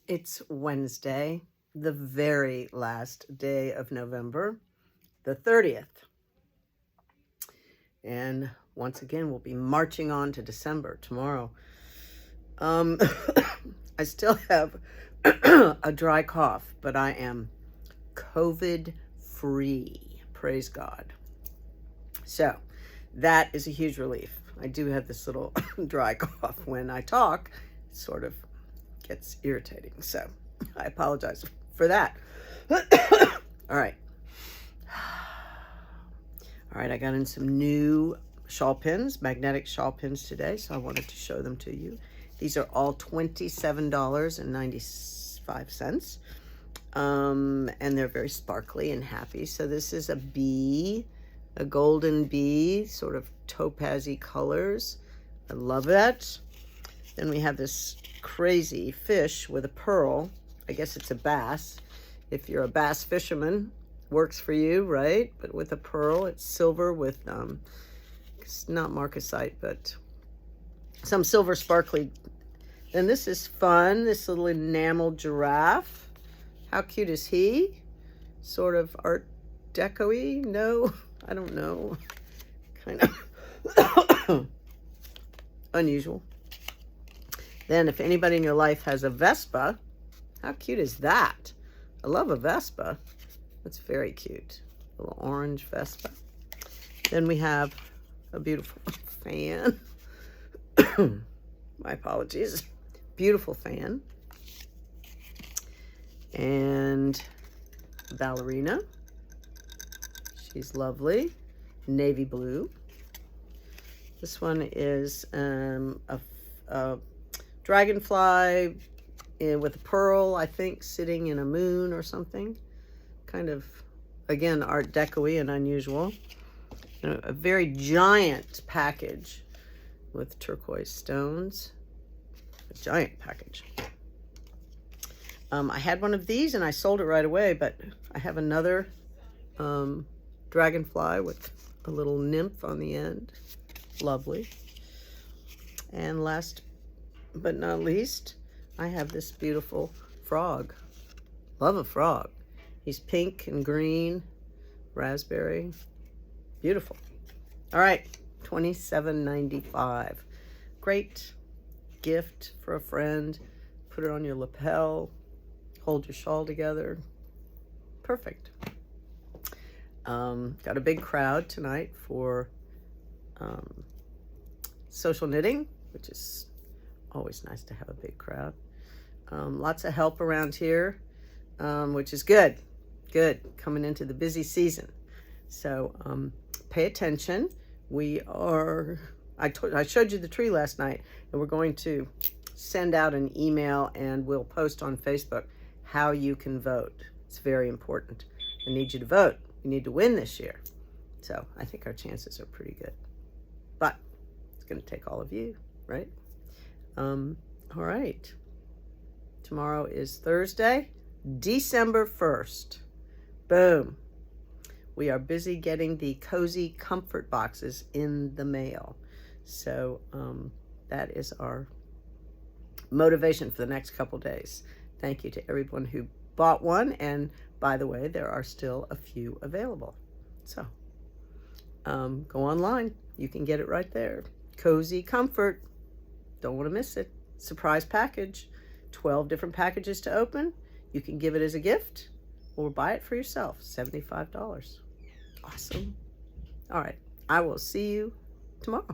It's Wednesday, the very last day of November, the 30th. And once again, we'll be marching on to December tomorrow. I still have a dry cough, but I am COVID-free. Praise God. So that is a huge relief. I do have this little dry cough when I talk. It sort of gets irritating. So I apologize for that. All right. All right, I got in some new shawl pins, magnetic shawl pins today, so I wanted to show them to you. These are all $27.95. And they're very sparkly and happy. So this is a bee, a golden bee, sort of topaz-y colors. I love that. Then we have this crazy fish with a pearl. I guess it's a bass. If you're a bass fisherman, works for you, right? But with a pearl, it's silver with, it's not marcasite, but some silver sparkly. Then this is fun, this little enamel giraffe. How cute is he? Sort of Art Deco-y? No, I don't know. Kind of unusual. Then if anybody in your life has a Vespa, how cute is that? I love a Vespa. That's very cute. A little orange Vespa. Then we have a beautiful fan. My apologies. Beautiful fan. And ballerina. She's lovely. Navy blue. This one is a dragonfly with a pearl, I think, sitting in a moon or something. Kind of, again, Art Deco-y and unusual. A very giant package with turquoise stones. A giant package. I had one of these and I sold it right away, but I have another dragonfly with a little nymph on the end. Lovely. And last but not least, I have this beautiful frog. Love a frog. He's pink and green, raspberry. Beautiful. All right, $27.95. Great gift for a friend. Put it on your lapel. Hold your shawl together. Perfect. Got a big crowd tonight for social knitting, which is always nice to have a big crowd. Lots of help around here, which is good. Good, coming into the busy season. So pay attention. We are, I showed you the tree last night, and we're going to send out an email and we'll post on Facebook how you can vote. It's very important. I need you to vote. We need to win this year. So I think our chances are pretty good. But it's going to take all of you, right? All right. Tomorrow is Thursday, December 1st. Boom. We are busy getting the cozy comfort boxes in the mail. So that is our motivation for the next couple days. Thank you to everyone who bought one. And by the way, there are still a few available. So go online. You can get it right there. Cozy comfort. Don't want to miss it. Surprise package. 12 different packages to open. You can give it as a gift or buy it for yourself. $75. Awesome. All right. I will see you tomorrow.